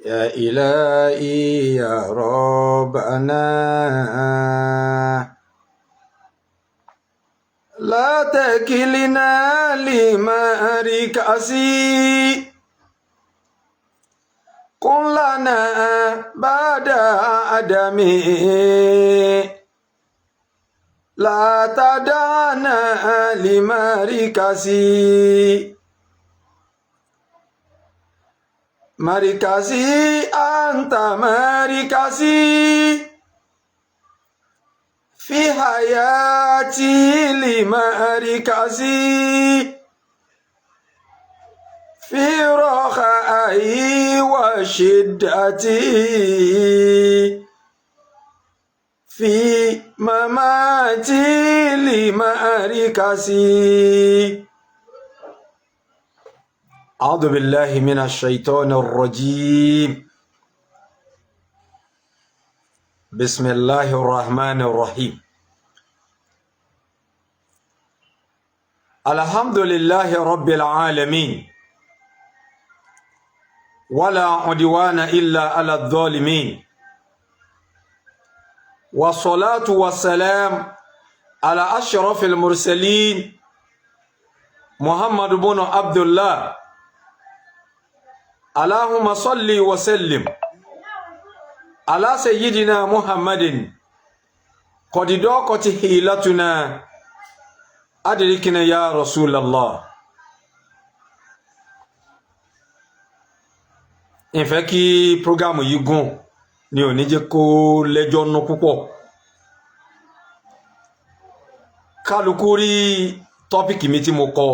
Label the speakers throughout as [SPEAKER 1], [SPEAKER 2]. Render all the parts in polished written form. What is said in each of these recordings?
[SPEAKER 1] يا إلهي يا ربنا لا تكلنا لمركزي كن لنا بعد عدمي لا تدعنا لمركزي مركزي أنت مركزي في حياتي لمركزي في رخائي وشدتي في مماتي لمركزي. أعوذ بالله من الشيطان الرجيم. بسم الله الرحمن الرحيم. الحمد لله رب العالمين ولا عدوان إلا على الظالمين والصلاة والسلام على أشرف المرسلين محمد بن عبد الله. اللهم صل وسلم على سيدنا محمد قد ضاقت حيلتنا أدركنا يا رسول الله. ìfẹ́ kí prógámù yìí gùn ni ò ní jẹ́ kó lẹ́jọ́ nú púpọ̀. kálukú rí tọ́pìkì mi tí mo kọ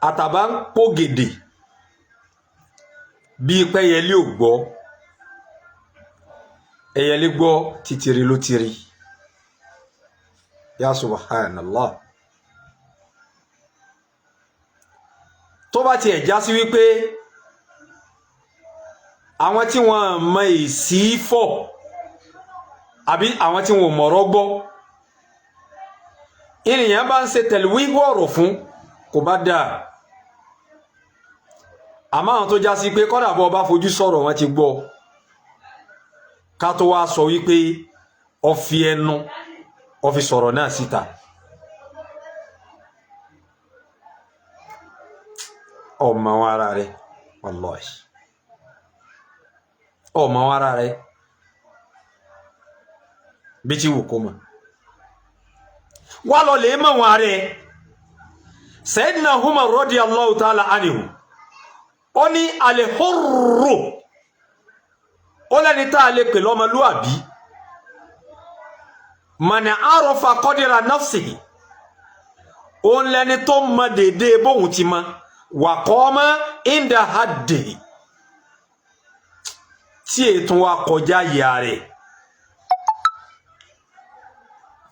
[SPEAKER 1] àtàbá ń pò gèdè bí pẹ́yẹlé ò gbọ́, ẹyẹlé gbọ́ títìrí ló tìrí. Ya subhanallah. tó bá tiẹ̀ já sí wípé àwọn tí wọ́n mọ èsì fọ̀ àbí àwọn tí wọ́n mọ̀rọ̀ gbọ́ ènìyàn bá ń ṣe tẹ̀lúwíwọ̀ ọ̀rọ̀ fún kò bá dáa. àmọ́ àwọn tó já sí pé kọ́dà bọ́ bá fojú sọ̀rọ̀ wọn ti gbọ́, ká tó wá sọ wípé ó fi ẹnu ó fi sọ̀rọ̀ náà síta. ọmọ wọn ara rẹ̀ wallahi, ọmọ wọn ara rẹ̀ bí tí wù kó mọ̀ wá lọ lè mọ̀ wọn rẹ̀. Sayyidina Umar radiyallahu ta'ala anhu ó ní al-hurru, ó lẹ́ni tá a lè pè lọ́mọlúàbí man arafa qadra nafsihi, ó lẹ́ni tó mọ dédé bóhun ti mọ wa qama inda haddihi, tí ètò wa kọjá ìyá rẹ̀.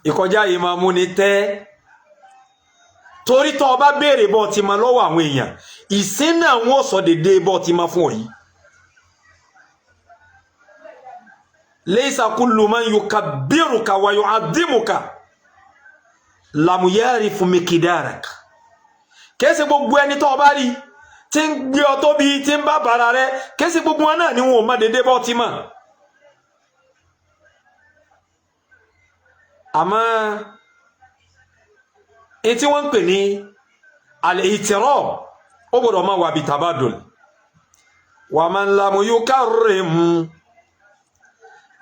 [SPEAKER 1] ìkọjá yìí máa mú ní tẹ́, torí tó bá béèrè bọ́ ti ma lọ́wọ́ àwọn èèyàn ìsìn náà wọ́n sọ dédé bọ́ ti ma fún ọ yìí. laysa kullu man yukabbiruka wa yu'adhimuka lam ya'rif miqdarak. kèsì gbogbo ẹni tó bá rí tí ń gbé ọ tóbi tí ń bá bàrà rẹ, kèsì gbogbo wọn náà ni wọn ò mọ dédé bọ́ ti ma. àmọ́ tí wọ́n ń pè ní al-i'tiraf ó gbọ́dọ̀ máa wà bí tabadul. wa man lam yukarrim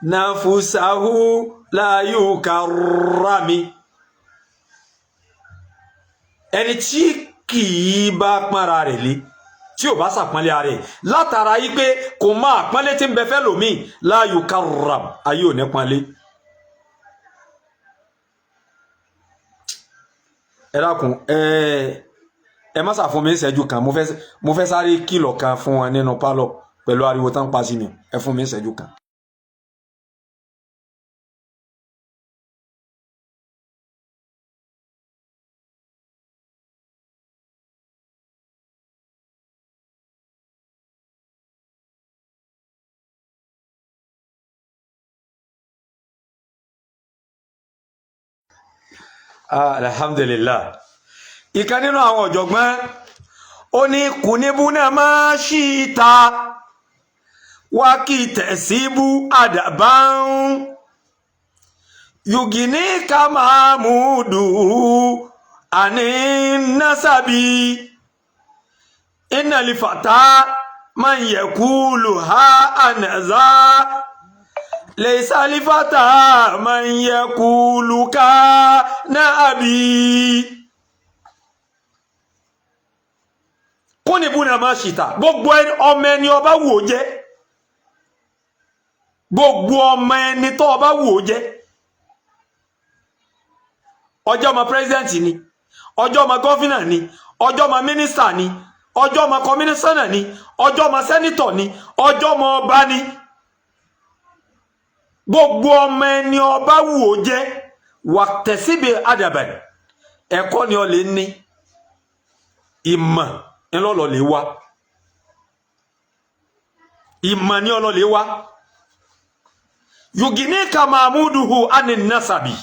[SPEAKER 1] nafsahu la yukarrami. ẹni tí kìí bá pọ́nra rẹ̀ lé, tí ò bá sàpọ́nlé ara rẹ̀ látara yí pé kò máa pọ́nlé tí ń bẹ fẹ́ lòmíì la yukarram, ayé ò ní pọ́nlé. ẹ dákun ẹ má ṣàfún mi ìṣẹ́jú kan, mo fẹ́ sáré kìlọ̀ kan fún wọn nínú pálọ̀ pẹ̀lú ariwo tán pa sí mi. ẹ fún mi ìṣẹ́jú kan. Alhamdulillah. ìkan nínú àwọn ọ̀jọ̀gbọ́n ó ní kùnìbùnà máa ṣì ta wá kí tẹ̀síbù àdàbáhùn yùgìní ká máa mú dùn àní násábì iná lè fàtà máa ń yẹ kúlù ha ànàzá lè sálífàtà máa ń yẹ kúlù ká náà bí. kúnìbùnà máa ṣìtà gbogbo ọmọ ẹni ọba wò jẹ́ gbogbo ọmọ ẹni tó ọba wò jẹ́ ọjọ́ ọmọ president ni ọjọ́ ọmọ gọ́fínà ni ọjọ́ ọmọ mínísítà ni ọjọ́ ọmọ kọmínísánà ni ọjọ́ ọmọ sẹ́nítọ̀ ni ọjọ́ ọmọ ọba ni gbogbo ọmọ ẹni ọba wò jẹ́ wà tẹ̀síbi àdàbẹ̀ ẹ̀kọ́ ni ọ lè ní ìmọ̀ ńlọ́lọ́lẹ̀ wá ìmọ̀ ní ọlọ́lẹ̀ wá yuginika mahmuduhu ani nasabi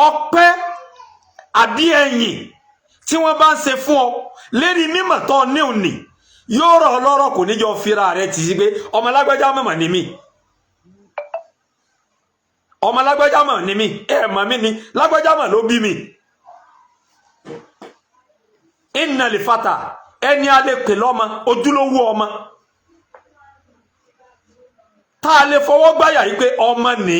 [SPEAKER 1] ọpẹ́ àbí ẹ̀yìn tí wọ́n bá ń ṣe fún ọ lérí mímọ̀ tó ní òní yóò rọ̀ ọlọ́rọ̀ kò níjọ fira rẹ̀ ti sí pé ọmọ lágbájá mọ̀ ní mi ọmọ lágbájá mọ̀ ní mi mọ̀ mí ni lágbájá mọ̀ ló bí mi. Inna li fata ẹni a lè pè lọ́mọ ojúlówó ọmọ tá a lè fọwọ́ gbáyà yí pé ọmọ ní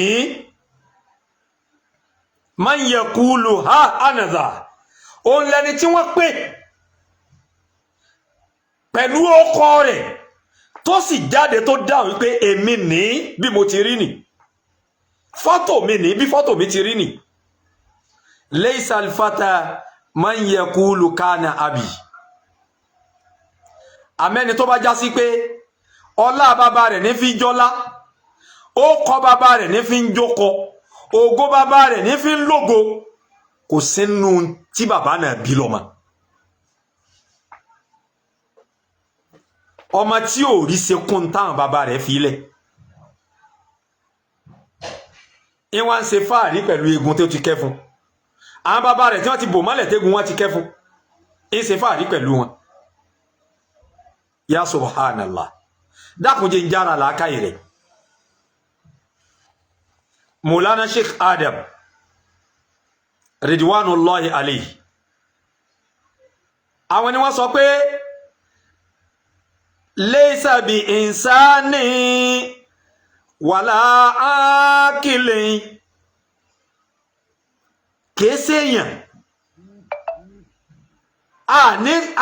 [SPEAKER 1] man yaqulu ha anadha òun lẹni tí wọ́n pè pẹ̀lú ọkọ rẹ̀ tó sì jáde tó dáhùn wípé èmi ní bí mo ti rí nì fọ́tò mi ní bí fọ́tò mi ti rí nì laysa al fata man yaqulu kana abi amẹ́ni tó bá já sí pé ọlá bàbá rẹ̀ ní fi jọlá ó kọ bàbá rẹ̀ ní fi ń jókọ ògo bàbá rẹ̀ ní fi ń lógo kò sínú tí bàbá náà bí lọ́mọ ọmọ tí ò rí sekún táwọn bàbá rẹ̀ fi lẹ̀ ìwọ̀n ṣe fáàrí pẹ̀lú egun tó ti kẹ́ fún àwọn bàbá rẹ̀ tí wọ́n ti bò mọ́lẹ̀ tẹ́gun wọ́n ti kẹ́ fún ń ṣe fàárí pẹ̀lú wọn ya subhanallah dákùnjẹ́ ń jára làákàyè rẹ̀ Maulana Sheikh Adam ridwanullahi alayhi àwọn ni wọ́n sọ pé laysa bi insani wala akilin kèése èèyàn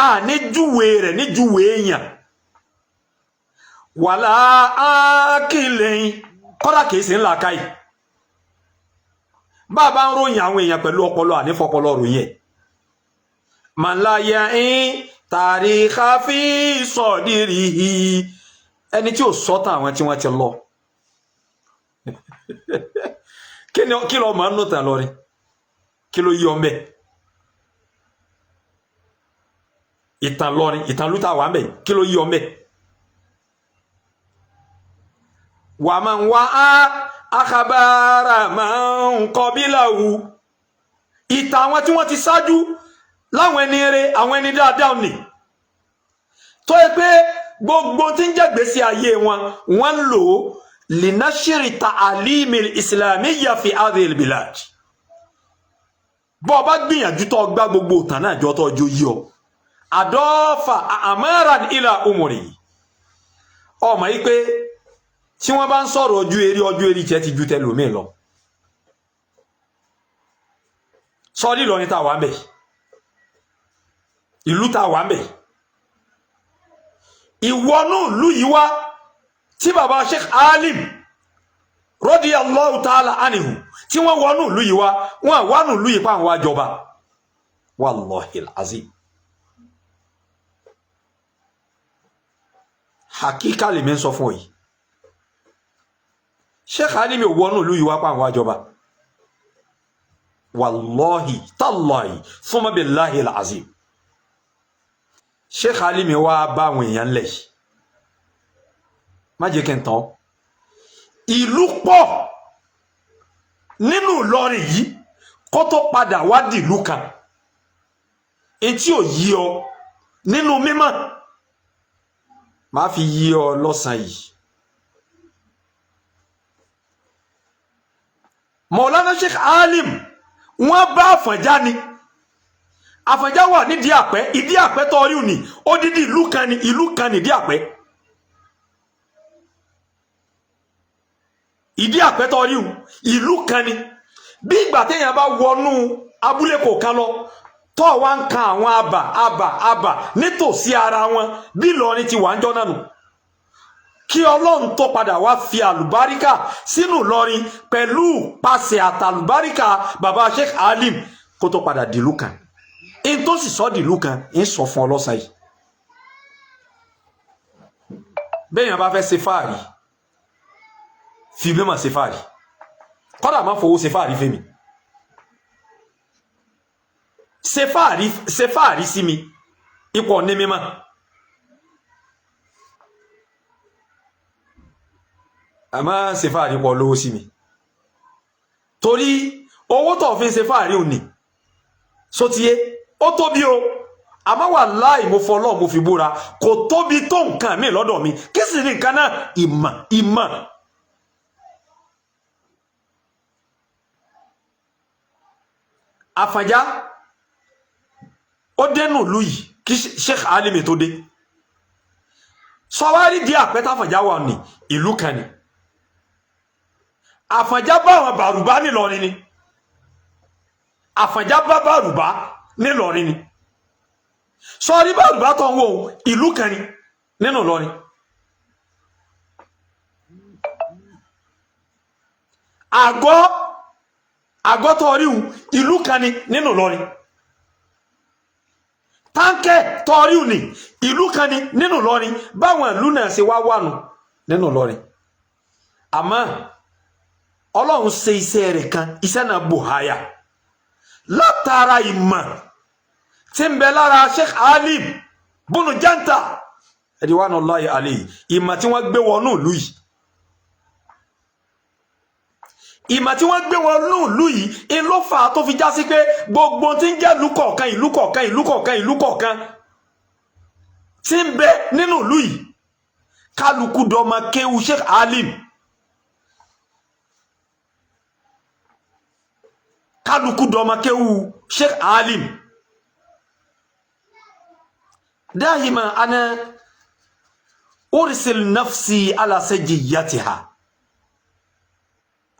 [SPEAKER 1] àní júwe rẹ̀ ní júwe èèyàn wàlá ákìlẹ̀yìn kọ́dà kèése ńlá káyì bàbá ń ròyìn àwọn èèyàn pẹ̀lú ọpọlọ ànífọpọlọ ròyìn ẹ̀ màláyà ń tàríkà fi sọ̀dírì ẹni tí ò sọ́tàn àwọn tí wọ́n ti lọ kí lọ máa ń nù tàn lọ rí kí ló yí ọmọ ìtàn lọrin ìtàn lútà wà mẹ kí ló yí ọmọ wà máa ń wá àkàbàrà máa ń kọ bí láwù ìtàn àwọn tí wọ́n ti ṣáájú láwọn ẹni eré àwọn ẹni dáadáa nì tó yẹ pé gbogbo tí ń jẹ́ gbèsè ayé wọn wọ́n ń lò linashiri ta'alimi islamiyya fi hadhihi albilad bọ́ bá gbìyànjú tó gbá gbogbo ìtàn náà jọ tó jó yí ọ àdọ́fà àmọ́ràn ilà umuri ọmọ yí pé tí wọ́n bá ń sọ̀rọ̀ ojú eré jẹ́ ti ju tẹlòmíì lọ sọ́ọ́dí lọ ní tàwa mẹ́ ìlú tàwa mẹ́ ìwọ́nú ìlú yìí wá tí bàbá Sheikh Alim radiyallahu ta'ala anhu tí wọ́n wọnú ìlú yìí wá wọ́n wánú ìlú yìí pa àwọn àjọba wallahi alazim hakika lè mẹ́ sọ fún yìí Sheikh Alim wọnú ìlú yìí wá pa àwọn àjọba wallahi tallahi thumma billahi alazim Sheikh Alim wá bá àwọn èèyàn lẹ̀ má jẹ́ kí n tán ìlú pọ̀ nínú Ìlọrin yìí kó tó padà wá dìlú kan etí ò yí ọ nínú mímọ́ máa fi yí ọ lọ́sàn yìí. Maulana Sheikh Alim wọ́n bá Àfọ̀njá ni Àfọ̀njá wà ní Ìdí Àpẹ́, Ìdí Àpẹ́ tó rí òní odidi ìlú kan ní Ìdí Àpẹ́. Ìdí Àpẹ́ tó rí ìlú kan ní bí ìgbà téèyàn bá wọnú abúlé kò kan lọ tó wá ń kan àwọn àbà nítòsí ara wọn bí Ìlọrin ti wà ń jọ náà nù kí Ọlọ́run tó padà wá fi àlùbáríkà sínú Ìlọrin pẹ̀lú pàṣẹ àtàlùbáríkà bàbá Sheikh Alim kó tó padà dìlú kan in tó sì sọ dìlú kan ń sọ fún ọlọ́sà yìí. Béèyàn bá fẹ́ ṣe fáàrí fi mímọ̀ ṣe fáàrí kódà má fowó ṣe fáàrí fẹ́mi ṣe fáàrí sí mi ipò ní mímọ̀ àmọ́ ṣe fáàrí pọ̀ lówó sí mi torí owó tó fi ń ṣe fáàrí òní sótíyé ó tóbi o àmọ́ wàláhì mo fọlọ́ mo fi búra kò tóbi tó nǹkan mi lọ́dọ̀ mi kí sì ní nǹkan náà ìmọ̀ Àfọ̀njá ó dénú ìlú yìí kí Sheikh Alim tó dé sọwárí Ìdí Àpẹ́ t'Àfọ̀njá wà ní ìlú kan ni Àfọ̀njá bá àwọn bàrùbá nílọrin ni Àfọ̀njá bá bàrùbá nílọrin ni sọrí bàrùbá tó ń wo ìlú kan ni nínú Ìlọrin àgọ́ tó rí ìlú kan ni nínú Ìlọrin táǹkẹ́ tó rí ní ìlú kan ni nínú Ìlọrin báwọn ìlú náà ṣe wá wà nù nínú Ìlọrin àmọ́ Ọlọ́run ṣe iṣẹ́ rẹ̀ kan iṣẹ́ náà bùháyà látara ìmọ̀ tí ń bẹ lára Sheikh Alim bunu Janta ridwanullahi alayhi ìmọ̀ tí wọ́n gbé wọnú ìlú yìí ìmọ̀ tí wọ́n gbé wọnú ìlú yìí in ló fà á tó fi já sí pé gbogbo tí ń jẹ́ ìlú kọ̀ọ̀kan tí ń bẹ nínú ìlú yìí kálukú dọmọ kéwu Sheikh Alim kálukú dọmọ kéwu Sheikh Alim. دائما أنا أرسل نفسي على سجيتها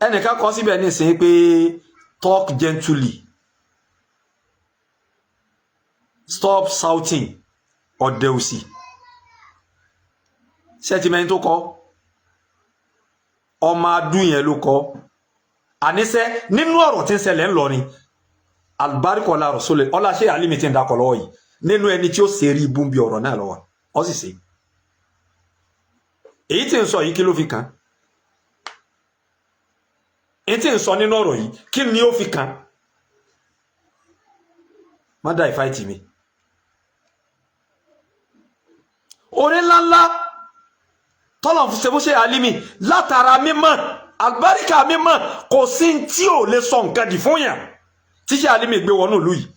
[SPEAKER 1] ẹnì kan kọ síbẹ̀ ní ìsìn pé talk gently stop shouting ọ̀dẹ̀ òsì sẹ́tìmẹ́ntì tó kọ ọmọ adún yẹn ló kọ àníṣẹ́ nínú ọ̀rọ̀ tí ń ṣẹlẹ̀ ńlọrin alùbáríkọ̀ ọ̀la rọ̀sọ́lẹ̀ ọ̀la ṣé Alimi tí ń dakọ̀ lọ́wọ́ yìí nínú ẹni tí ó ṣe rí ibú bí ọ̀rọ̀ náà lọ́wọ́ ọ sì ṣe èyí tí ń sọ yìí kí ló fi kàn èyí tí ń sọ nínú ọ̀rọ̀ yìí kí ni ó fi kàn má dá ìfáìtì mi orí ńláńlá tọ́lọ̀ ṣe bó ṣe Alimi látara mímọ̀ àlùbáríkà mímọ̀ kò sí tí ò lè sọ nǹkan dì fún yàn tí ṣe Alimi gbé wọnú ìlú yìí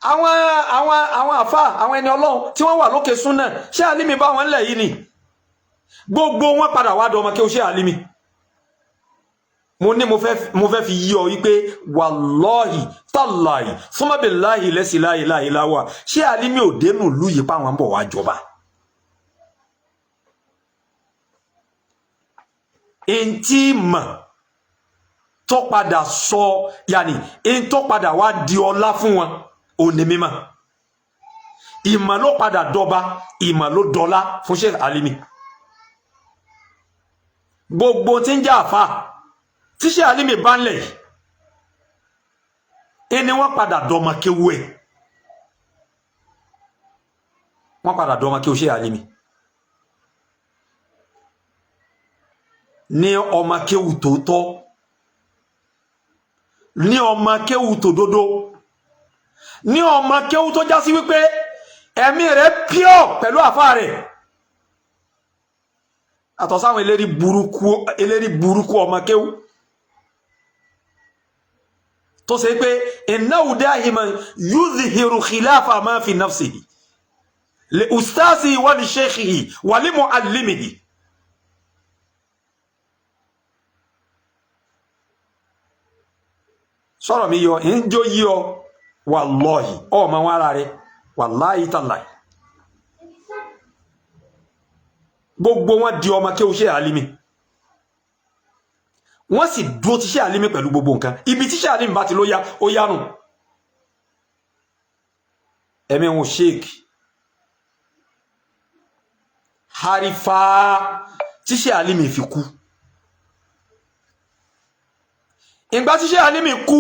[SPEAKER 1] àwọn àfà àwọn ẹni Ọlọ́run tí wọ́n wà lókè súnà ṣé Alimi bá wọn lẹ̀ yìí ni gbogbo wọn padà wá dọmọ kí ó ṣe Alimi mo ní mo fẹ́ fi yí ọ wípé wàlọ́hì tàláhì súnmọ́bìláhì lẹ́sìláhì láìláwà ṣé Alimi ò dénú ìlú yìí páwọn bọ̀ wá jọba èyí tí mọ̀ tó padà sọ yàní èyí tó padà wá di ọlá fún wọn òní mímọ̀ ìmọ̀ ló padà dọba ìmọ̀ ló dọlá fún Sheikh Alimi gbogbo tí ń jẹ́ àfà tí Sheikh Alimi bá ń lẹ̀ ẹni wọ́n padà dọmọ kéwú ẹ̀ wọ́n padà dọmọ kéwú Sheikh Alimi ní ọmọ kéwú tòótọ́ ní ọmọ kéwú tòdodo ní ọmọ kéwú tó já sí wípé ẹ̀mí rẹ̀ pure pẹ̀lú àfá rẹ̀ àtọ̀sáwọn eléri burúkú ọmọ kéwú tó ṣe pé innahu da'iman yudhihiru khilafa ma fi nafsihi li ustazi wa li shaykhihi wa li muallimihi. sọ̀rọ̀ mi yọ ń jó yí ọ wallahi ọmọ wọn ara rẹ wallahi tallahi gbogbo wọn di ọmọ kí o ṣe Alimi wọ́n sì dúró ti ṣe Alimi pẹ̀lú gbogbo nǹkan ibi tí ṣe Alimi bá ti ló yá ó yánu ẹ̀mí wọn sheik harifa tí ṣe Alimi fi kú ìgbà tí ṣe Alimi kú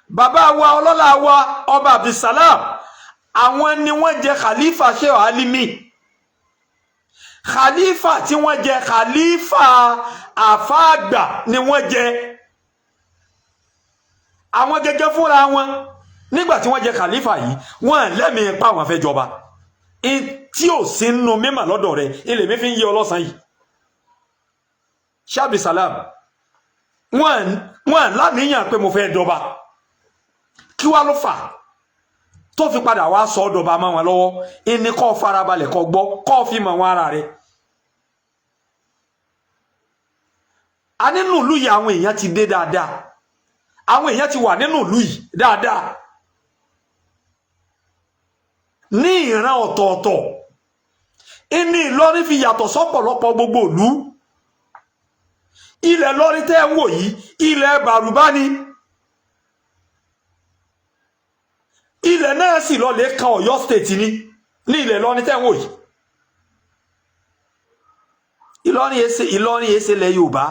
[SPEAKER 1] bàbá wa ọlọ́lá wa ọba Abdulsalam àwọn ni wọ́n jẹ khalifa ṣe Alimi khalifa tí wọ́n jẹ khalifa àfáàgbà ni wọ́n jẹ àwọn gẹ́gẹ́ fúnra wọn nígbà tí wọ́n jẹ khalifa yìí wọ́n lẹ́mìí pa àwọn fẹ́ jọba tí ò sí nínú mímọ̀ lọ́dọ̀ rẹ̀ ilẹ̀ mi fi ń yé ọlọ́sàn yìí Ṣáàbì Salam wọ́n láníyàn pé mo fẹ́ dọba kí wá ló fà tó fi padà wá sọ dọba mọ́ wọn lọ́wọ́ ẹni kó farabalẹ̀ kó gbọ́ kó fi mọ̀ wọn ara rẹ̀ a nínú ìlú yìí àwọn èèyàn ti dé dáadáa àwọn èèyàn ti wà nínú ìlú yìí dáadáa ní ìran ọ̀tọ̀ọ̀tọ̀ ìní Ìlọrin fi yàtọ̀ sọ́pọ̀lọpọ̀ gbogbo ìlú ilẹ̀ Ìlọrin tẹ́ ń wò yìí ilẹ̀ Bàrùbá ni ilẹ̀ náà sì lọ lè kan Ọ̀yọ́ state ni ní ilẹ̀ Ìlọrin tẹ́ ń wò yìí Ìlọrin èsè lẹ̀ Yorùbá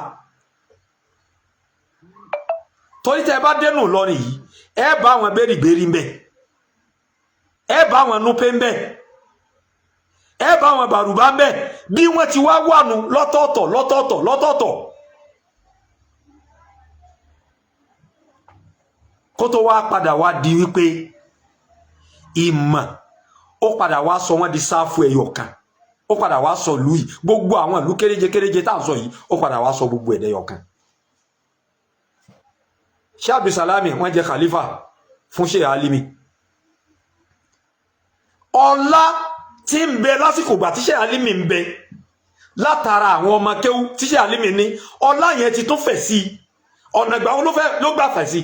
[SPEAKER 1] torí tẹ́ bá dénú Ìlọrin yìí ẹ bá àwọn bẹ́rìbẹ́rì ń bẹ ẹ bá àwọn núpé ń bẹ ẹ bá àwọn Bàrùbá ń bẹ bí wọ́n ti wá wànú lọ́tọ̀ọ̀tọ̀ kó tó wá padà wá di wípé ìmọ̀ ó padà wá sọ wọ́n di sáfù ẹyọ kan ó padà wá sọ ìlú yìí gbogbo àwọn ìlú kéréje tá à ń sọ yìí ó padà wá sọ gbogbo ẹ̀dẹ́yọ kan Ṣé Abdulsalami wọ́n jẹ́ khalifa fún Ṣé Alimi ọlá tí ń bẹ lásìkò gbà tí Ṣé Alimi ń bẹ látara àwọn ọmọ kéwú tí Ṣé Alimi ní ọlá yẹn ti tún fẹ̀ sí ọ̀nà ìgbà wọn ló gbà fẹ̀ sí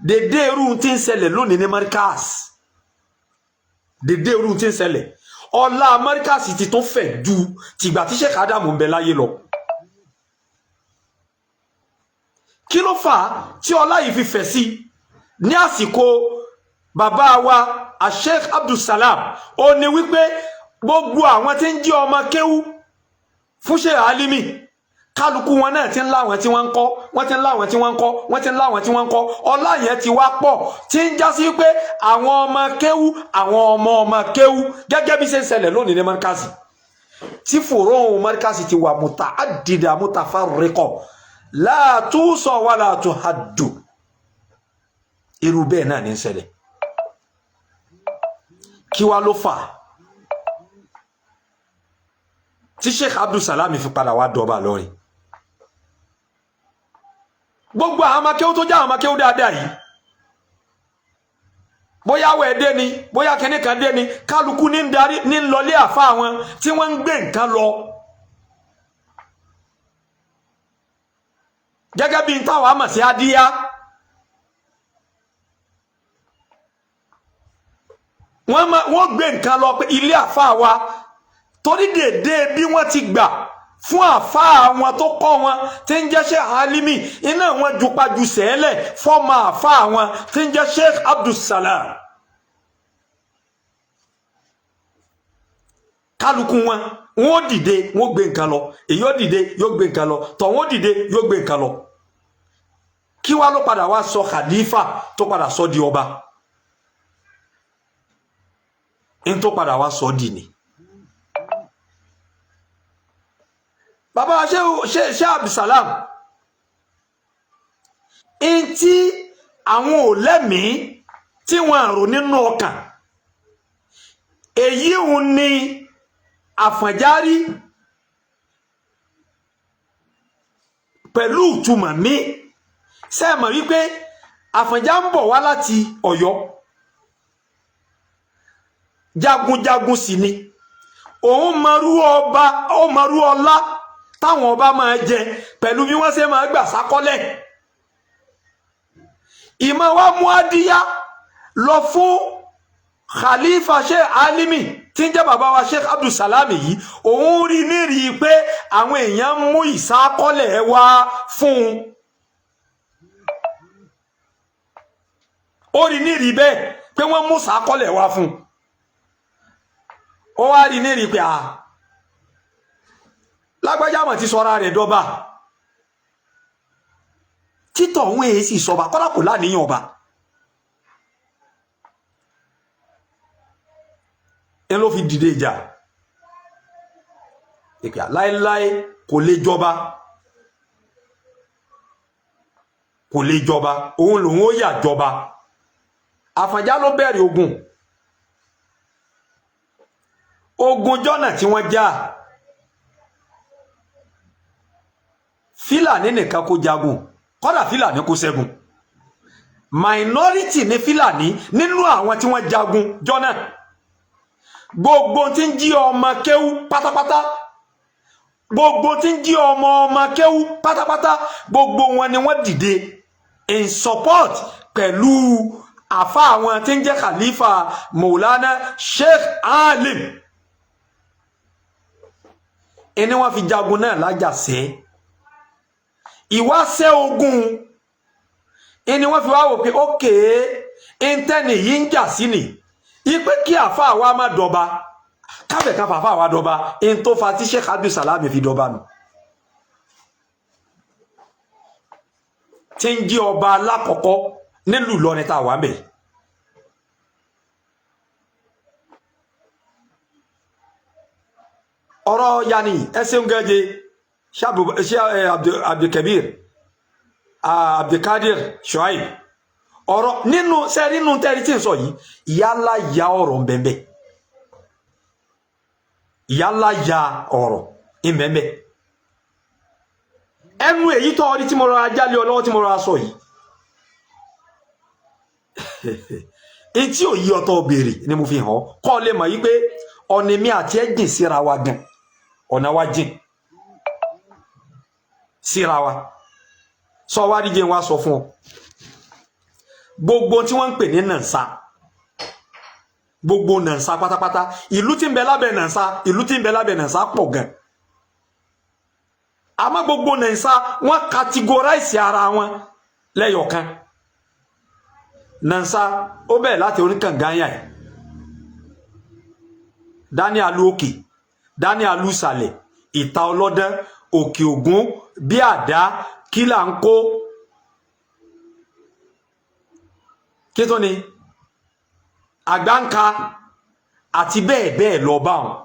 [SPEAKER 1] dédé irú tí ń ṣẹlẹ̀ lónìí ní Markaz dédé irú tí ń ṣẹlẹ̀ ọlá Markaz ti tún fẹ̀ ju tìgbà tí Sheikh Adamu ń bẹ láyé lọ kí ló fà á tí ọlá yìí fi fẹ̀ sí ní àsìkò bàbá wa Sheikh Abdulsalam ó ní wípé gbogbo àwọn tí ń jí ọmọ kéwú fún Ṣé Alimi kálukú wọn náà ti ń láwọn tí wọ́n ń kọ́ wọ́n ti ń láwọn tí wọ́n ń kọ́ wọ́n ti ń láwọn tí wọ́n ń kọ́ ọlá yẹn ti wá pọ̀ tí ń já sí pé àwọn ọmọ kéwú àwọn ọmọ kéwú gẹ́gẹ́ bí ṣe ń ṣẹlẹ̀ lónìí ní Markaz tí fòrò Markaz ti wà muta'addida mutafarriqa la tusa wa la tuhaddu irú bẹ́ẹ̀ náà ní ń ṣẹlẹ̀ kí wá ló fà tí Sheikh Abdulsalam fi padà wá dọba lọ́rin gbogbo àwọn akéwú tó já àwọn akéwú dáadáa yìí bóyá wẹ̀ dé ni bóyá kíní kan dé ni kálukú ní darí ní lọlé àfa wọn tí wọ́n ń gbé nǹkan lọ gẹ́gẹ́ bí n táwọn àmọ̀ sí adíyá wọ́n gbé nǹkan lọ pé ilé àfa wa torí dédé bí wọ́n ti gbà fún àfa àwọn tó kọ́ wọn tí ń jẹ́ Sheikh Alimi iná wọn jupaju sẹ́lẹ̀ fọ́mọ àfa àwọn tí ń jẹ́ Sheikh Abdulsalam kálukú wọn wọ́n dìde wọ́n gbé nǹkan lọ èyí ó dìde yóò gbé nǹkan lọ tọ̀wọ́n dìde yóò gbé nǹkan lọ kí wá ló padà wá sọ khalifa tó padà sọ di ọba in tó padà wá sọ di ni bàbá Ṣé Abdulsalam in tí àwọn ò lẹ́mìí tí wọ́n rò nínú ọkàn èyí ń ní àfọ̀njárí pẹ̀lú ìtumọ̀ mi ṣé mọ̀ wípé Àfọ̀njá ń bọ̀ wá láti Ọ̀yọ́ jagunjagun sì ni òun mọrú ọba ó mọrú ọlá táwọn ọba máa jẹ pẹ̀lú bí wọ́n ṣe máa gbà sákọ́lẹ̀ ìmọ̀ wa mú adíyá lọ fún Khalifa Sheikh Alimi tí ń jẹ́ bàbá wa Sheikh Abdulsalami yìí òun rí nírí pé àwọn èèyàn mú ìsákọ́lẹ̀ wá fún un ó rí nírí bẹ́ẹ̀ pé wọ́n mú ìsákọ́lẹ̀ wá fún un ó wá rí nírí pé lágbájá mọ̀ ti sọ́ra rẹ̀ dọ́ba títọ̀ òun èyí sì sọba kọ́lá kò láníyàn ọba ẹ ló fi dìde ìjà ìpè láéláé kò lè jọba òun lòun ó yà jọba Àfọ̀njá ló bẹ̀rẹ̀ ogun jọ́nà tí wọ́n já Fílàní nìkan kó jagun kódà Fílàní kó ṣẹ́gun minority ní Fílàní nínú àwọn tí wọ́n jagun jọ́nà gbogbo tí ń jí ọmọ kéwú pátápátá gbogbo tí ń jí ọmọ kéwú pátápátá gbogbo wọn ni wọ́n dìde in support pẹ̀lú àfá àwọn tí ń jẹ́ Khalifa Maulana Sheikh Alim ẹni wọ́n fi jagun náà lájàsẹ́ ìwáṣẹ́ ogun ẹni wọ́n fi wá wò pé ókè ìntẹ́ni yìí ń jà sí ni ipe kí àfá àwa má dọba káfẹ̀ káfà àfá àwa dọba in tó fa tí Sheikh Abdulsalami fi dọba nù tí ń jí ọba alákọ̀ọ́kọ́ nílùú Ìlọrin tá wà mẹ́ ọ̀rọ̀ yanni ẹsẹ̀ ń gẹ́gẹ́ Abdulkabir Abdulkadir Shuaib ọ̀rọ̀ nínú tẹ́rí tí ń sọ yìí ìyálà ya ọ̀rọ̀ ń bẹ̀m̀bẹ̀ ìyálà ya ọ̀rọ̀ ń bẹ̀m̀bẹ̀ ẹnu èyí tọ́ ọdí tí mo rọra jálé ọlọ́wọ́ tí mo rọra sọ yìí in tí ò yí ọtọ́ béèrè ni mo fi hàn kọ́ lè mọ̀ yí pé ọ̀nà mi àti ẹ̀ jìn síra wa gan ọ̀nà wa jìn síra wa sọ wá díje wá sọ fún ọ gbogbo tí wọ́n ń pè ní nàǹsà gbogbo nàǹsà pátápátá ìlú tí ń bẹ lábẹ́ nàǹsà pọ̀ gan àmọ́ gbogbo nàǹsà wọ́n categorize ara wọn lẹ́yọ̀kan nàǹsà ó bẹ̀rẹ̀ láti oníkàngáyà ẹ̀ Daniel òkè Daniel sàlẹ̀ ìta ọlọ́dán òkè ògún bí àdá kí là ń kó kí tó ni àgbáǹka àti bẹ́ẹ̀ bẹ́ẹ̀ lọ bá wọn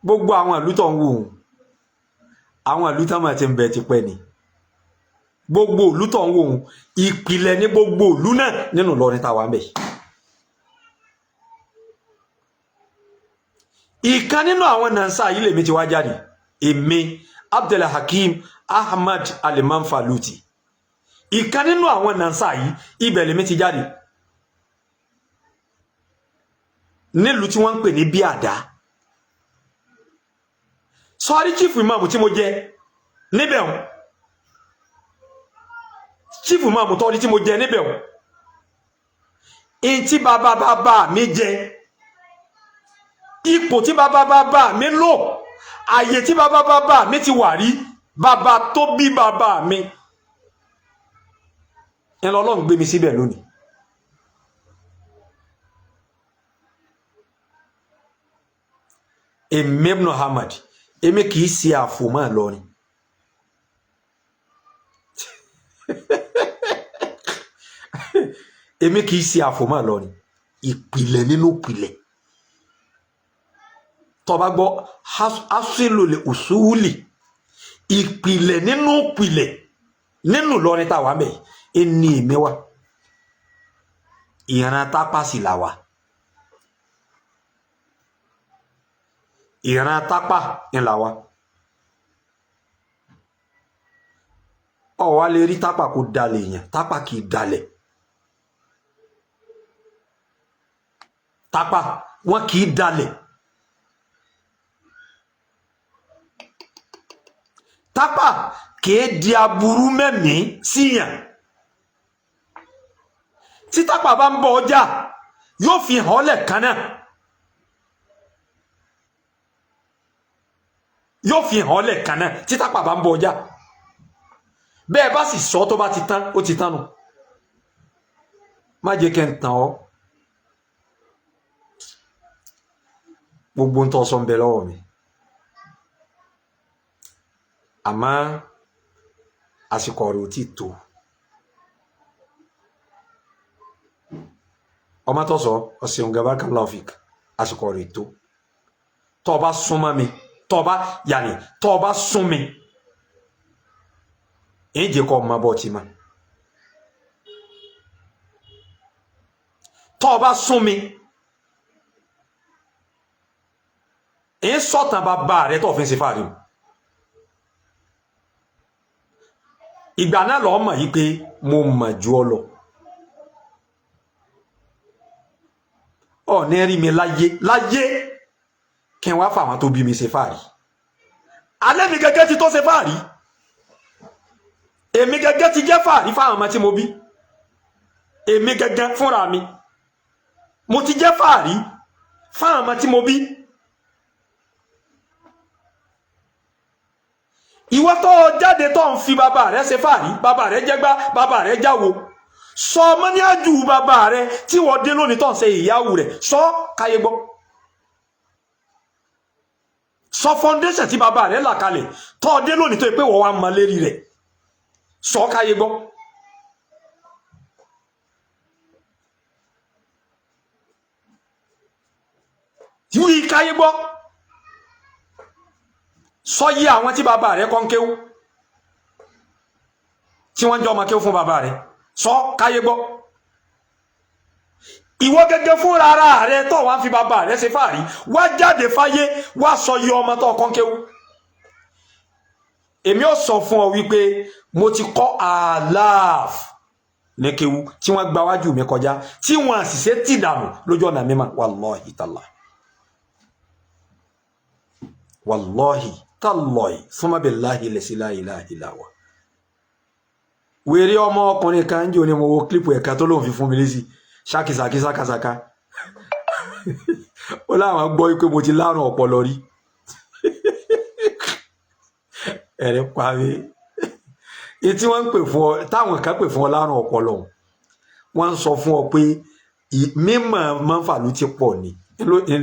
[SPEAKER 1] gbogbo àwọn ìlú tó ń wò àwọn ìlú tó máa ti ń bẹ ti pẹ́ ni gbogbo ìlú tó ń wò ìpìlẹ̀ ní gbogbo ìlú náà nínú Ìlọrin táwa ń bẹ ìkan nínú àwọn nàǹsà yìí lèmi ti wá jáde èmi Abdulhakeem Ahmad Al-Manfaluti ìkan nínú àwọn nàǹsà yìí ibẹ̀ lèmi ti jáde nílùú tí wọ́n ń pè ní bí àdá sọ́rí chief imam tí mo jẹ níbẹ̀ hùn chief imam tọ́rí tí mo jẹ níbẹ̀ hùn in tí bàbá mi jẹ ipò tí bàbá mi lò àyè tí bàbá mi ti wà rí bàbá tó bí bàbá mi ẹn lọ́lọ́run gbé mi síbẹ̀ lónìí èmi Ibn Ahmad èmi kìí ṣe àfòmọ́ Ìlọrin èmi kìí ṣe àfòmọ́ Ìlọrin ìpìlẹ̀ nínú ìpìlẹ̀ tó bá gbọ́ asílòlè òṣùwùlì ìpìlẹ̀ nínú ìpìlẹ̀ nínú Ìlọrin táwa mẹ́ ẹni ìmẹ́wàá ìran tápá sí làwà ìran tápá ní làwà o wa le rí tápà kó dalẹ̀ yẹn tápà kì í dalẹ̀ tápà wọn kì í dalẹ̀ tápà kì í di aburú mẹ́mí síyàn tí tápà bá ń bọ̀ ọjà yóò fi hàn lẹ́ẹ̀kan náà yóò fi hàn lẹ́ẹ̀kan náà tí tápà bá ń bọ̀ ọjà bẹ́ẹ̀ bá sì sọ tó bá ti tán ó ti tán nù má jẹ́ kẹ́ ń tàn ọ́ gbogbo ń tọ́ sọ ń bẹ lọ́wọ́ mi àmọ́ àsìkò rẹ̀ ò tí tó ọmọ tó sọ ọ̀sẹ̀ òǹgàbá kan lọ́fíìk àsìkò rẹ̀ tó tó bá súnmọ́ mi tó bá sún mi èyí jẹ́ kọ́ ọmọ bọ́ ti ma tó bá sún mi èyí sọ̀tàn bàbá rẹ̀ tó fi ń ṣe fàárí ìgbà náà lọ́ mọ̀ yí pé mo mọ̀ jù ọ lọ ọ̀ ní rí mi láyé kí n wá fáwọn tó bí mi ṣe fàárí alẹ́ mi gẹ́gẹ́ ti tó ṣe fàárí èmi gẹ́gẹ́ ti jẹ́ fàárí fáwọn ọmọ tí mo bí èmi gẹ́gẹ́ fúnra mi mo ti jẹ́ fàárí fáwọn ọmọ tí mo bí ìwọ tó jáde tó ń fi bàbá rẹ̀ ṣe fàárí bàbá rẹ̀ jẹ́gbá bàbá rẹ̀ jáwo sọ ọmọ ní àjù bàbá rẹ̀ tí wọ́n dé lónìí tó ń ṣe ìyàwó rẹ̀ sọ káyé gbọ́ sọ foundation tí bàbá rẹ̀ là kalẹ̀ tó dé lónìí tó yẹ pé wọ́n wá mọ lérí rẹ̀ sọ káyé gbọ́ wí káyé gbọ́ sọ yí àwọn tí bàbá rẹ̀ kọ́ ń kéwú tí wọ́n jọ ọmọ kéwú fún bàbá rẹ̀ sọ káyé gbọ́ ìwọ gẹ́gẹ́ fún rárá rẹ̀ tó wá ń fi bàbá rẹ̀ ṣe fàárí wá jáde fáyé wá sọ yí ọmọ tó kọ́ ń kéwú èmi ò sọ fún ọ wípé mo ti kọ́ àláàf ní kéwú tí wọ́n gba wájú mi kọjá tí wọ́n àṣìṣe tì dànù lójú ọ̀nà mímọ́ wàlọ́hì tàlá wàlọ́hì tàlọ́hì súnmọ́ billahi la ilaha illa huwa wèrè ọmọ ọkùnrin kan jẹ́ òní mo wo kílípù ẹ̀ka tó lóun fi fún mi lésì ṣákìsàkì sákàsàkà ó láwọn gbọ́ wípé mo ti lárùn ọpọlọ rí ẹ̀rẹ́ parí èyí tí wọ́n ń pè fún ọ táwọn kan pè fún ọ lárùn ọpọlọ wọ́n ń sọ fún ọ pé mímọ̀ mọ́fàlú ti pọ̀ ni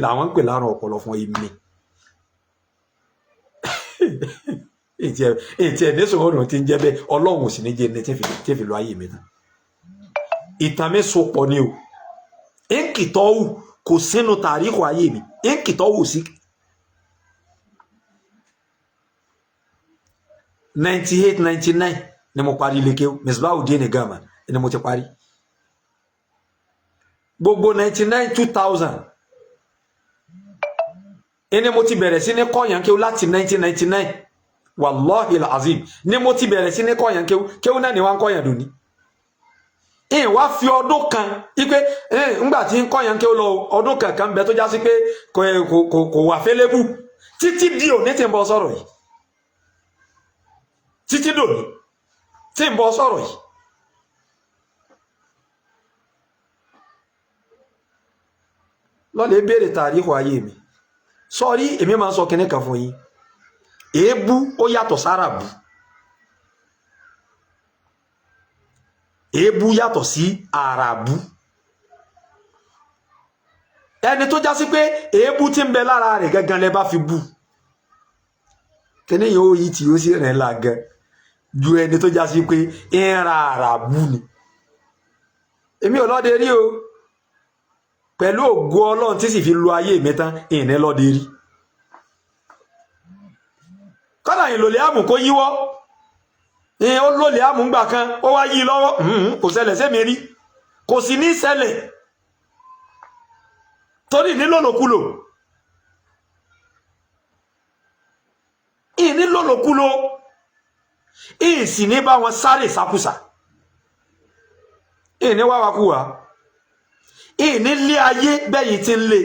[SPEAKER 1] làwọn ń pè lárùn ọpọlọ fún èmi ètí ẹ̀ nísòwò ọ̀nà tí ń jẹ́ bẹ́ẹ̀ ọlọ́run sì ní jẹ́ ní tí fi lọ ayé mi tán ìtàn mi so pọ̀ ni o nkìtọ́wù kò sínú tàríkù ayé mi nkìtọ́wù sí 98 99 ni mo parí ilé kéwú Misbahudeen Gama ni mo ti parí gbogbo 99 2000 ẹni mo ti bẹ̀rẹ̀ sí ní kọ́yàn kéwú láti 1999 wallahi alazim ni mo ti bẹ̀rẹ̀ sí ní kọ́yàn kéwú náà ni wọ́n kọ́yàn dùn ní ìyẹn wá fi ọdún kan ipé ńgbà tí ń kọ́yàn kéwú lọ ọdún kankan bẹ tó já sí pé kò wà fẹ́lẹ́bù títí di òní tí ń bọ́ sọ̀rọ̀ yìí títí dòní tí ń bọ́ sọ̀rọ̀ yìí lọ́lẹ̀ béèrè tàríkù ayé mi sọ́rí èmi máa ń sọ kíní kan fún yín èébú ó yàtọ̀ sáràbù èébú yàtọ̀ sí àràbù ẹni tó já sí pé èébú tí ń bẹ lára rẹ̀ gangan lẹ bá fi bú kíní yóò yí tí ó sì rìn lágan ju ẹni tó já sí pé ń ra àràbù ni èmi ò lọ́dẹ rí o pẹ̀lú ògo Ọlọ́run tí sì fi lo ayé mi tán ìní lọ́dẹ rí kọ́nà ìlòlẹ̀ àmù kó yíwọ́ ó lòlẹ̀ àmù ń gbà kan ó wá yí lọ́wọ́ kò ṣẹlẹ̀ sẹ́mi rí kò sì ní ṣẹlẹ̀ torí nílòlòkulò ìnílòlòkulò sì ní bá wọn sáré sákúsà ní wáwakúwà ní lé ayé bẹ́yìn tí ń lé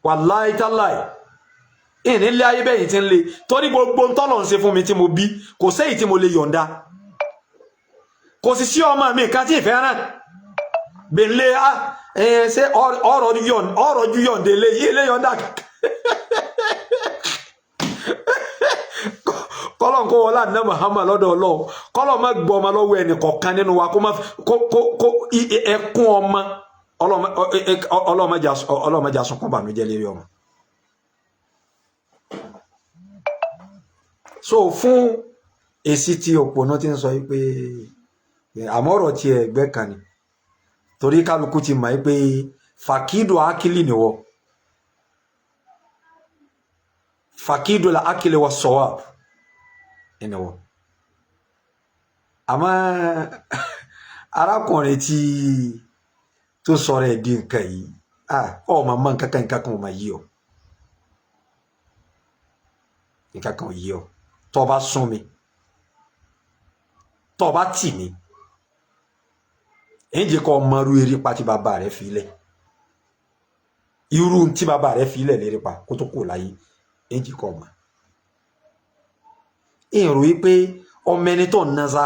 [SPEAKER 1] wàláì táláì ní lé ayé bẹ́yìn tí ń lé torí gbogbo ntọ́lọ̀ ń ṣe fún mi tí mo bí kò sẹ́yìn tí mo lè yọ̀ǹda kò sì sí ọmọ mi kan tí ìfẹ́ rán bèlè ṣe ọ̀rọ̀ ju yọ̀ǹde lé yí lé yọ̀ǹda kọ́lọ̀ kó wọlá ní Muhammad lọ́dọ̀ Ọlọ́run kọ́lọ̀ má gbọ́ ọmọ lọ́wọ́ ẹnì kọ̀ọ̀kan nínú wa kó ẹkún ọmọ ọlọ́mọjà sunkún bànújẹ́ lérí ọmọ. So fún èsì tí òpònú ti ń sọ pé àmọ́rọ̀ tí ẹgbẹ́ kan ni torí kálukú ti mọ̀ pé fàkídù ákìlì nìwọ fàkídù la ákìlì wọ sọ́wọ́ ẹnìwọ àmọ́ arákùnrin tí tó sọ̀rọ̀ ẹ̀ di nǹkan yìí ọmọ mọ́ nǹkan kan ọmọ yìí ọ nǹkan kan yìí ọ tó bá sún mi tó bá tì mí ẹ̀ǹjẹ́ kọ́ ọmọ ru eré pa tí bàbá rẹ̀ fi lẹ̀ irú tí bàbá rẹ̀ fi lẹ̀ lérí pa kó tó kò láyé ẹ̀ǹjẹ́ kọ́ ọmọ èrò yìí pé ọmọ ẹni tó ń naza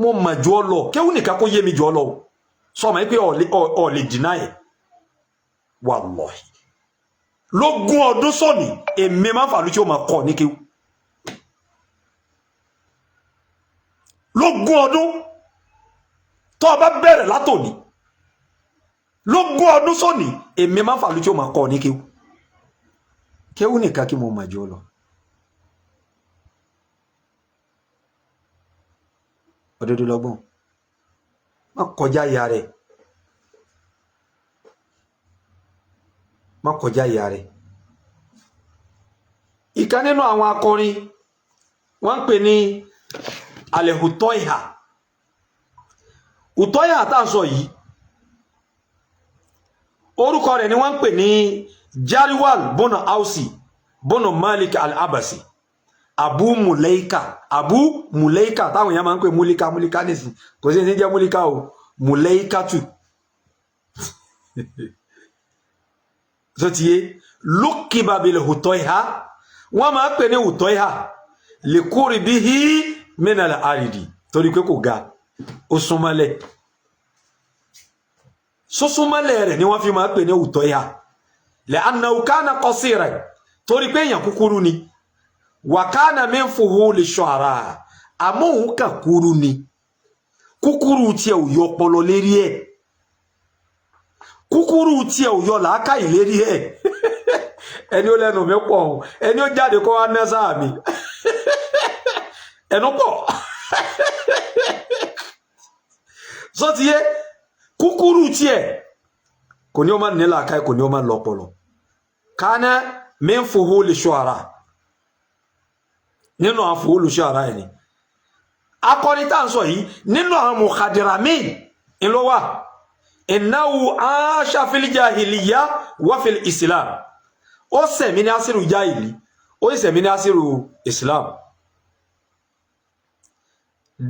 [SPEAKER 1] mo mọ̀ jù ọ lọ kéwù nìkan kó yé mi jù ọ lọ sọmọ yìí pé ọ lè dìnnà ẹ̀ wallahi lógún ọdún sọ̀nì èmi máa ń fà lóṣù máa kọ́ ní kéwù lógún ọdún tó bá bẹ̀rẹ̀ látòní lógún ọdún sọ̀nì èmi máa ń fà lóṣù máa kọ́ ní kéwù nìkan kí mo mọ̀ jù ọ lọ. Òdodo lọ́gbọ́n má kọjá ìyá rẹ̀ má kọjá ìyá rẹ̀ ìkan nínú àwọn akọrin wọ́n ń pè ní Al-Utoiha Utoiha tá ń sọ yìí orúkọ rẹ̀ ni wọ́n ń pè ní Jariwal bono Ausi bono Malik al-Abasi Abu Mulaika táwọn èèyàn máa ń pè múlíká nìsín kò sí ní jẹ́ múlíká o Mulaika tù so ti yé lukiba bil Utoiha wọ́n máa ń pè ní Utoiha likuri bihi minal aridi torí pé kò ga ó súnmọ́lẹ̀ súnmọ́lẹ̀ rẹ̀ ni wọ́n fi máa ń pè ní Utoiha li'annahu kana qasiran torí pé èèyàn kúkúrú ni wakana min fuhuli shu'ara àmọ́ kan kúrú ni kúkúrú tí ò yọ pọlọ lérí ẹ̀ kúkúrú tí ò yọ làákàyè lérí ẹ̀ ẹni ó lẹ́nu mi pọ̀ ẹni ó jáde kó wá ná sáà mi ẹnu pọ̀ sọ ti yé kúkúrú tí ẹ̀ kò ní ó máa ní làákàyè kò ní ó máa lọ́pọlọ kana min fuhuli shu'ara nínú àwọn fòólùṣẹ́ ara ẹni akọrin tá ń sọ yìí nínú àwọn mukhadiramin ló wà innahu aasha fil jahiliya wa fil islam ó sẹ̀mí ní asiru jahili ó sẹ̀mí ní asiru islam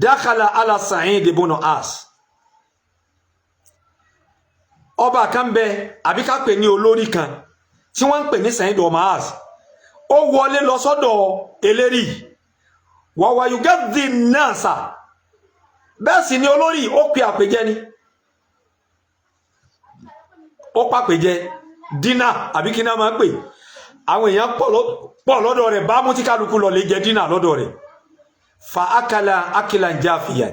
[SPEAKER 1] dakhala ala Sa'id ibn As ọba kan bẹ àbí ká pè ní olórí kan tí wọ́n ń pè ní Sa'id ibn As ó wọlé lọ sọ́dọ̀ eléri wàwà yugaddi nasa bẹ́ẹ̀ sì ni olórí ó pe àpèjẹ ni ó pàpèjẹ dínà àbí kí náà máa pè àwọn èèyàn pọ̀ lọ́dọ̀ rẹ̀ bá mú tí kálukú lọ lè jẹ dínà lọ́dọ̀ rẹ̀ fa akala akilan jafiyan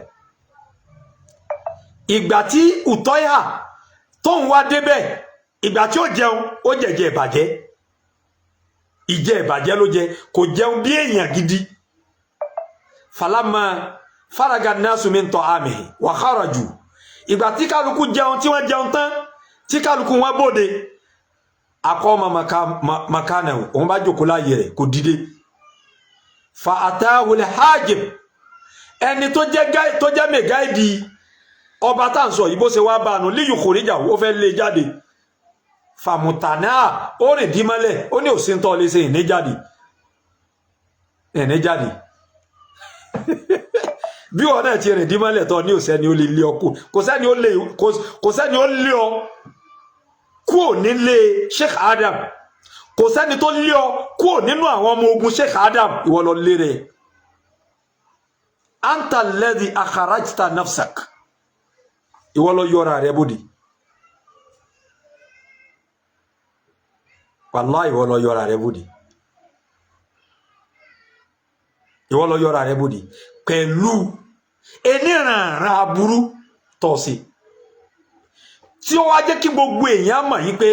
[SPEAKER 1] ìgbà tí Utoiha tó ń wá débẹ̀ ìgbà tí ó jẹun ó jẹ̀jẹ̀ ìbàjẹ́ ìjẹ ìbàjẹ́ ló jẹ kò jẹun bí èèyàn gidi falama faraga nasu min ta'amihi wa kharaju ìgbà tí kálukú jẹun tí wọ́n jẹun tán tí kálukú wọn bóde aqama makana òun bá jókòó láàyè rẹ̀ kò dìde fa atahu al-hajib ẹni tó jẹ́ mẹ́gáìdì ọba tá ń sọ yìí bó ṣe wá bá nù líyù kòríjà ó fẹ́ lé jáde famutana ó rìn dímọ́lẹ̀ ó ní òsíntọ́ lè ṣe ìní jáde ene jáde bí ona ti re di male to ni o se ni o le le oku kò sẹ́ni ó lé ọ kúò nílé Sheikh Adam kò sẹ́ni tó lé ọ kúò nínú àwọn ọmọ ogun Sheikh Adam ìwọ ló lé rẹ̀ anta alladhi akharajta nafsak ìwọ ló yọra rẹ̀ bodi wallahi ìwọ ló yọra rẹ̀ bodi ìwọ ló yọra rẹ̀ bodi pẹ̀lú eniran aburú tó ṣe tí ó wá jẹ́ kí gbogbo èèyàn mọ̀ yí pé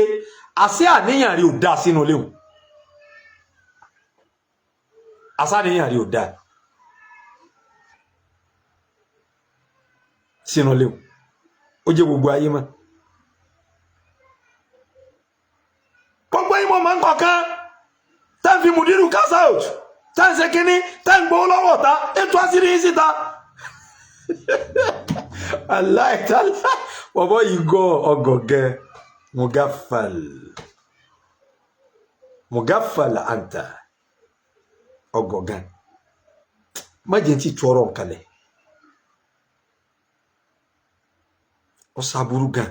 [SPEAKER 1] àṣẹ àníyàn rí ò dá sínú léwu àṣẹ àníyàn rí ò dá sínú léwu ó jẹ́ gbogbo ayé mọ̀ gbogbo ìmọ̀ máa ń kọ̀ọ̀kan tá ń fi mùdírù cash out tá ń ṣe kínní tá ń gbowó lọ́wọ́ ta ètò àṣírí yìí síta aláìtàlá bọ̀bọ̀ yìí gọ́ ọgọ̀gẹ́ mugafal anta ọgọ̀gán májẹ̀ tí tọrọ kalẹ̀ ọsẹ aburú gan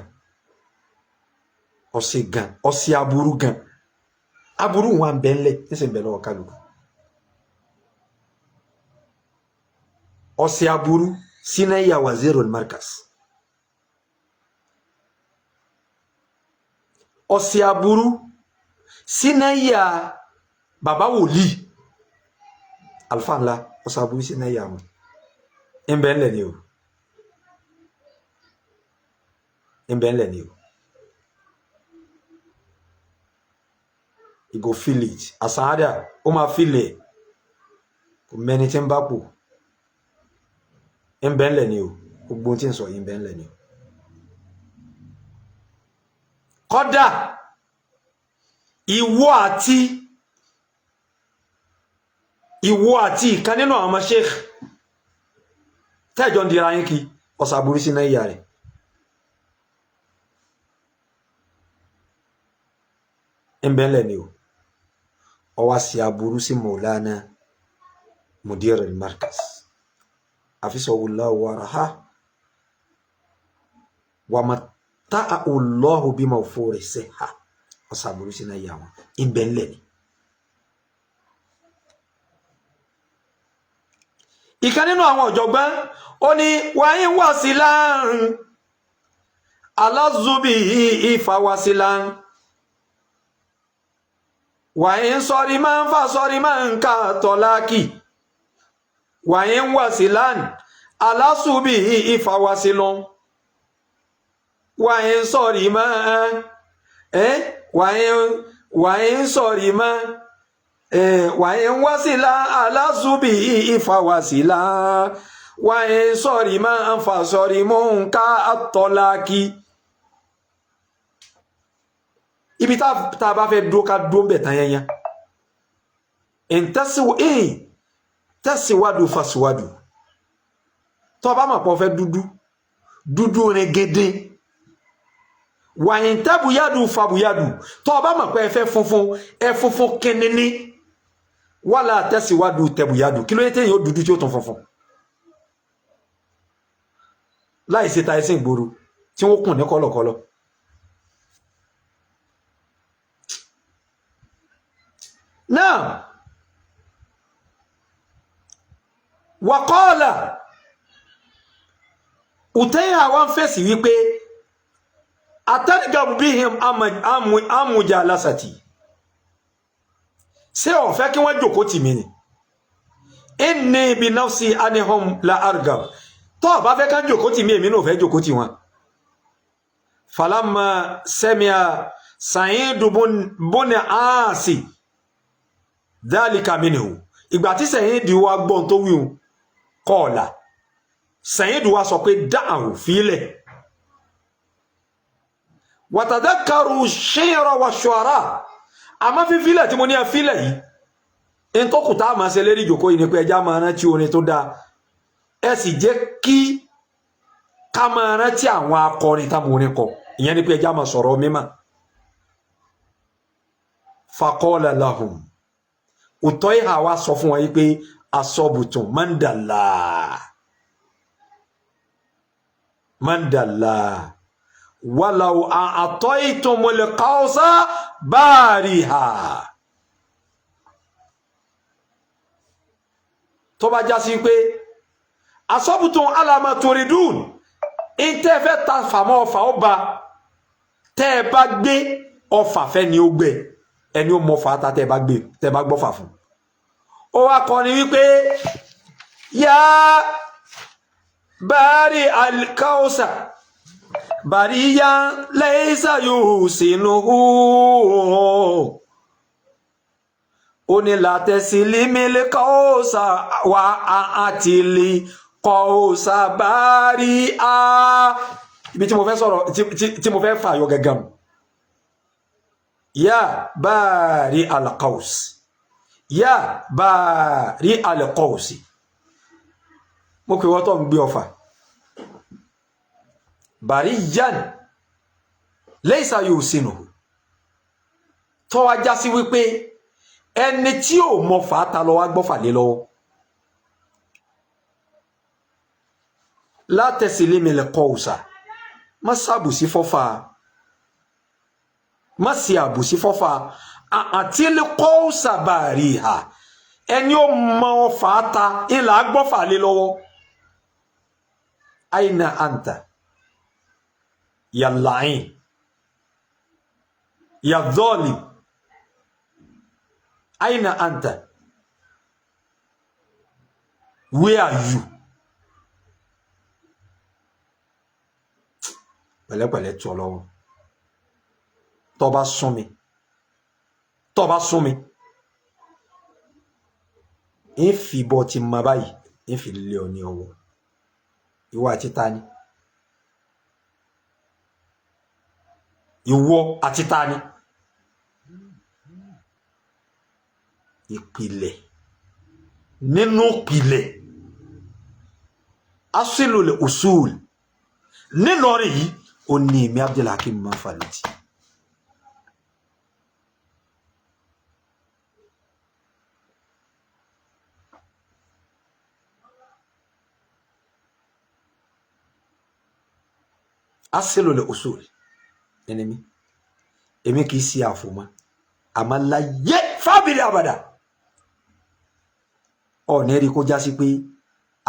[SPEAKER 1] ọsẹ aburú gan aburú wọn bẹ́ńlẹ̀ ẹsẹ̀ ń bẹ̀ lọ́wọ́ kálukú ọsẹ aburú sinaya wazirul markas ọsẹ aburú sinaya baba wòlíì alfa ńlá ọsẹ aburú sinaya mu ń bẹ ńlẹ̀ ni o ń bẹ ńlẹ̀ ni o you go feel it asada o ma feel it kò mẹ́ni tí ń bá pò ń bẹ ńlẹ̀ ni o gbogbo tí ń sọ yìí ń bẹ ńlẹ̀ ni o kódà ìwọ àti ìkan nínú àwọn ọmọ sheikh tẹ́jọ ń dira yín kí ọ̀sà burú sí náà ìyá rẹ̀ ń bẹ ńlẹ̀ ni o ọwá sí aburú sí Maulana mudir al-markaz afisahullahu wa raha wa mata'ahu Allahu bi mawfuri siha ọ̀sàbùrú sí náà yà wọn ìbẹ̀ ńlẹ̀ ni ìkan nínú àwọn ọ̀jọ̀gbọ́n ó ní wáyé wà sí láàrín aláàzúbí ìfàwàsílán wáyé ń sọrí máa ń fà sọrí máa ń ká tọ́láàkì wáyé ń wà sí láàrín aláàzúbí ìfàwàsílán wáyé ń sọrí máa wàyín sọ̀rí mọ́ wàyín wásílá aláṣùbí ìfàwàsílá wàyín sọ̀rí mọ́ àǹfà sọ̀rí mọ́ nǹka àtọ́láàkì ibi tá a bá fẹ́ dúró ká dúró bẹ̀ tán yẹn tẹ́síwádùú fàṣíwádùú tó bá mọ̀ pọ̀ fẹ́ dúdú rẹ̀ gẹ́dẹ́ wàyìn tábùyádù fàbùyádù tó bá mọ̀ pé ẹ funfun kínníní wàlá tẹ́síwádù tẹ̀bùyádù kí ló yẹ téèyàn ó dúdú tí ó tún funfun láì ṣe ta ẹsìn ìgboro tí wọ́n kùn ní kọ́lọ̀kọ́lọ̀ náà wàkọ́ọ̀là ùtẹ́yìn àwọn fèsì wípé atargabu bihim amujalasati ṣé ó fẹ́ kí wọ́n jókòó tì mí ni inni bi nafsi anhum la argab tó bá fẹ́ kán jókòó tì mí èmi náà fẹ́ jókòó tì wọ́n falamma sami'a Sa'id bun Asi dhalika minhu ìgbà tí Sa'id wá gbọ́n tó wí qala Sa'id wá sọ pé da'ahu fílẹ̀ watadhakkaru shi'ra wa shu'ara àmọ́ fífílẹ̀ tí mo ní àfílẹ̀ yìí in tó kù tá máa ṣe lérí ìjòkó yìí ni pé ẹjá máa rántí orin tó dáa ẹ sì jẹ́ kí ká máa rántí àwọn akọrin táwọn orin kọ ìyẹn ni pé ẹjá máa sọ̀rọ̀ mímọ́ faqala lahum òtọ́ ìhà wa sọ fún wọn yìí pé asọ́bùtún mandala wàláwù àtọ́ ìtòmọ̀lẹ̀ káwọ́sá báàríhà tó bá já sí pé asọ́bùtún alama toridun ìtẹ́ fẹ́ ta fàmọ́ ọfà ọba tẹ́ ẹ bá gbé ọfà fẹ́ ni ó gbẹ ẹni ó mọ ọfà ta tẹ́ ẹ bá gbọ́fà fún ó wá kọ́ ni wípé yá bari alkausa bariya laysa yusinuhu oni la tesilimil kausa wa atili kausa bari a ibi tí mo fẹ́ sọ̀rọ̀ tí mo fẹ́ fàyọ gẹ́gẹ́ ya bari alkaus ya bari alkausi mo pè wọ́n tó ń gbé ọfà bàrí yan laysa yusinuhu tó wá já sí wípé ẹni tí ò mọ fàáta lọ wá gbọ́fà lé lọ́wọ́ la taslimil qawsa má sàbùsí fọ́fà má sí àbùsí fọ́fà àti lè qawsa bariha ẹni ó mọ fàáta ìlà gbọ́fà lé lọ́wọ́ aina anta ya la'in ya dhalim aina anta where are you pẹ̀lẹ́pẹ̀lẹ́ tó lọ́wọ́ tó bá sún mi ń fi bọ́ ti ma báyìí ń fi lé ọ ní ọwọ́ ìwọ àti ta ni ìwọ àti ta ni ìpìlẹ̀ nínú ìpìlẹ̀ asilul usul nílọrin yìí ó ní èmi Abdulhakeem Mafaluti asilul usul ẹni èmi kìí sí àfòmọ́ àmọ́ láyé fábìlì àbàdà ọ̀nà ẹ̀rí kó já sí pé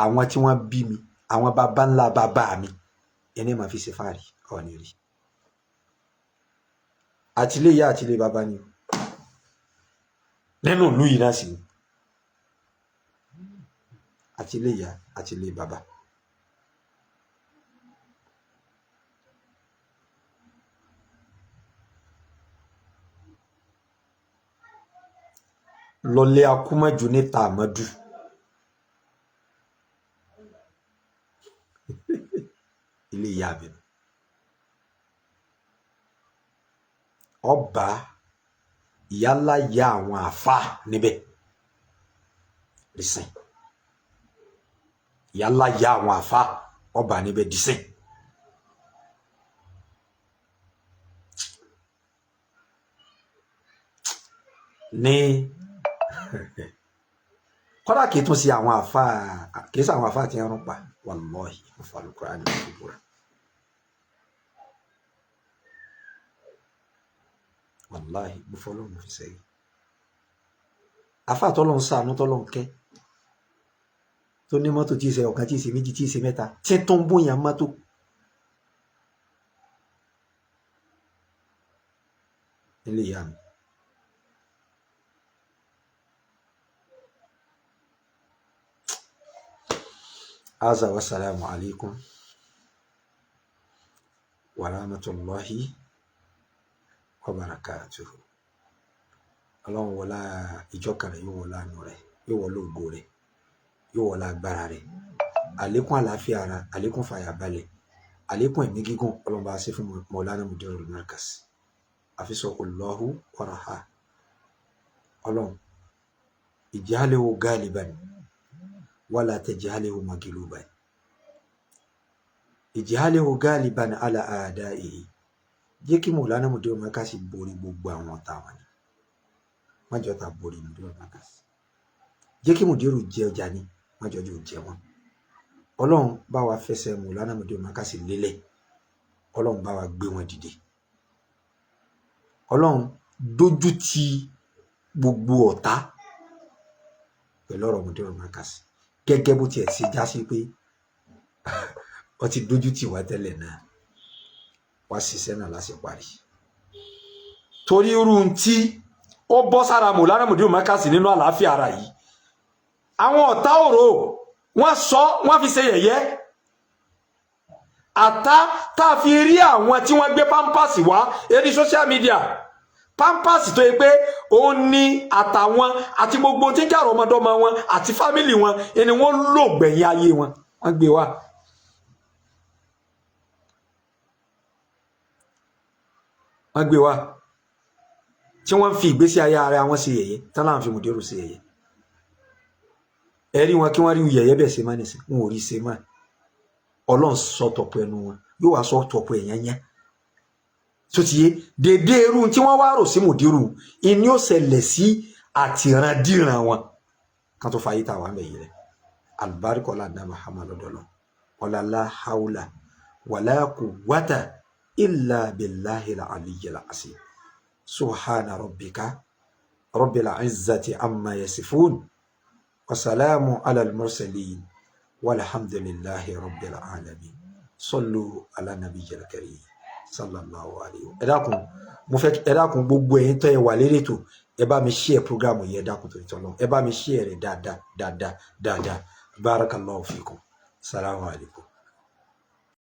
[SPEAKER 1] àwọn tí wọ́n bí mi àwọn bàbá ńlá bàbá mi ẹni máa fi ṣe fáàrí ọ̀nà ẹ̀rí àtìlé ìyá àtìlé bàbá ni nínú ìlú yìí náà sì ni àtìlé ìyá àtìlé bàbá. lọlé akúmọ̀jù níta àmọ́dù ilé ìyá mi ọba ìyálà ya àwọn àfà níbẹ̀ dísìn ìyálà ya àwọn àfà ọba níbẹ̀ dísìn ní kọ́dà kìí tún sí àwọn àfà kìí sí àwọn àfà tí ẹrùn pa wallahi Al-Qur'ani ìbúra wallahi búfọ́lọ́mù fi sẹ́yìn àfà tọ́lọ́ ń ṣàánú tọ́lọ́ ń kẹ́ tó ní mọ́tò tí ì ṣe ọ̀kan tí ì ṣe méjì tí ì ṣe mẹ́ta tí tó ń bóyá mọ́tò ilé ìyá mi. Aza wa salamu alaikum wa rahmatullahi wa barakatuhu. Ọlọ́run wọlá ìjọkàn rẹ̀ yóò wọlá àánú rẹ̀ yóò wọlá ògo rẹ̀ yóò wọlá agbára rẹ̀ àlékún àlàáfíà ara àlékún fàyàbalẹ̀ àlékún ẹ̀mí gígùn Ọlọ́run bá ṣe fún Maulana Mudirul Markaz hafizahullahu wa raha. Ọlọ́run ij'alhu ghaliban wala taj'alhu maghluban ij'alhu ghaliban ala a'da'ihi jẹ́ kí Maulana Mudirul Markaz borí gbogbo àwọn ọ̀tá wọn ni má jọ ta borí Mudiru Markaz jẹ́ kí Mudiru jẹ ọjà ní má jọ jù jẹ wọn Ọlọ́run bá wa fẹsẹ̀ Maulana Mudiru Markaz lélẹ̀ Ọlọ́run bá wa gbé wọn dìde Ọlọ́run dójú ti gbogbo ọ̀tá pẹ̀lú ọ̀rọ̀ Mudiru Markaz gẹ́gẹ́ bó tiẹ̀ ṣe já sí pé ó ti dójú tì wá tẹ́lẹ̀ náà wá ṣiṣẹ́ náà láti parí torí irú tí ó bọ́ sára Maulana Mudiru Markaz nínú àlàáfíà ara yìí àwọn ọ̀tá òró wọ́n sọ wọ́n fi ṣe yẹ̀yẹ́ àtá tá a fi rí àwọn tí wọ́n gbé pampers wá eré social media pampers tó yẹ pé òun ní àtàwọn àti gbogbo tí ń jà ọmọdọ́mọ wọn àti fámìlì wọn ẹni wọ́n lò gbẹ̀yìn ayé wọn wọ́n gbé wá. wọ́n gbé wá tí wọ́n fi ìgbésí ayé ara wọn ṣe yẹ̀yẹ́ tán láwọn fi Mudiru ṣe yẹ̀yẹ́ ẹ̀rí wọn kí wọ́n rí yẹ̀yẹ́ bẹ́ẹ̀ ṣe má nìsín wọn ò rí ṣe má Ọlọ́run sọ tọ̀pọ̀ ẹnu wọn yóò wá sọ tọ̀pọ̀ ẹ̀yán yẹn tó ti yé dédé irú tí wọ́n wá rò sí Mudiru ìní ó ṣẹlẹ̀ sí àtìrandíran wọn kan tó fàyè tàwa mẹ́yìn rẹ̀ alùbáríkọ́lá dá Muhammad lọ́dọ̀ọ́lọ́ ọ̀làlá haúlà wàlá quwwata illa billahil aliyyil azim subhana rabbika rabbil izzati amma yasifun wa salamun alal mursalin walhamdulillahi rabbil alamin sallu ala nabiyyil karim sallallahu alayhi wa ẹ̀dákun mo fẹ́ ẹ̀dákun gbogbo ẹ̀yin tó ẹ wà lérí ètò ẹ bá mi share program yìí ẹ̀dákun tó ìtọ́ lọ ẹ bá mi share rẹ̀ dáadáa barakallahu fikum salamu alaykum.